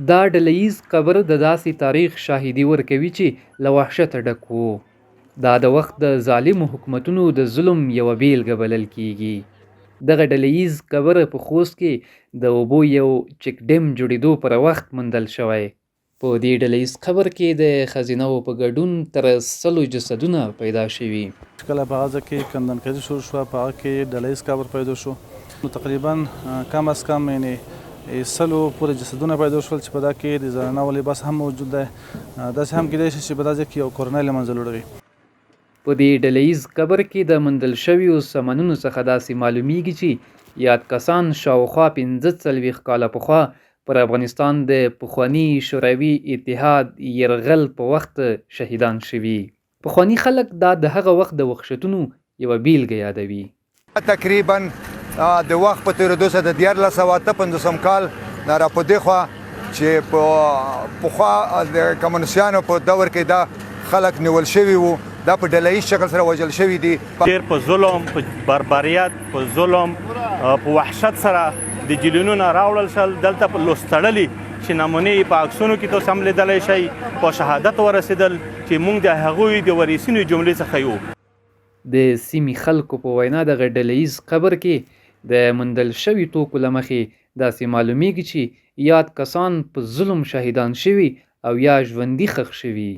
دا ډله ییز قبر د داسې تاریخ شاهدي ورکوي چې له وحشته ډک و. دا د وخت د ظالمو حکومتونو د ظلم یوه بیلګه بلل کیږي. دغه ډله ییز قبر په خوست کې د اوبو یو چک ډیم جوړېدو پر وخت موندل شوی. په دې ډله ییز قبر کې د ښځینه‌وو په ګډون تر 100 جسدونه پیدا شوي. کله په هغه ځای کې کندنکاري شروع شوه، په هغه کې ډله ییز قبر پیدا شو. نو تقریبا کم از کم یعنې 100 پورې جسدونه پیدا شول چې په دا کې د زنانه‌و لباس هم موجود دی. داسې هم کیدای شي چې په دا ځای کې یو کورنۍ له منځه وړوي. په دې ډله ییز قبر کې د موندل شویو سامانونو څخه داسې معلومیږي چې یاد کسان شاوخوا 45 کاله پخوا پر افغانستان د پخواني شوروي اتحاد یرغل په وخت شهیدان شوي. پخواني خلک دا د هغه وخت د وحشتونو یوه بیلګه یادوي. تقریبا د وخت په تېرېدو سره د 1958 کال نه را په دې خوا چې په پخوا د کمونیستانو په دور کې دا خلک نیول شوي وو، دا په ډله ییز شکل سره وژل شوي دي. ډېر په ظلم، په بربریت، په ظلم، په وحشت سره د جیلونو راوړل شول. دلته په لوستړلي چې نمونې په عکسونو کې تاسو هم لیدلی شئ، په شهادت ورسېدل چې موږ د هغوی د ورثینو جملې څخه یو. د سیمې خلکو په وینا دغه ډله ییز قبر کې د موندل شوي توکو له مخې داسې معلومیږي چې یاد کسان په ظلم شهیدان شوي او یا ژوندي ښخ شوي.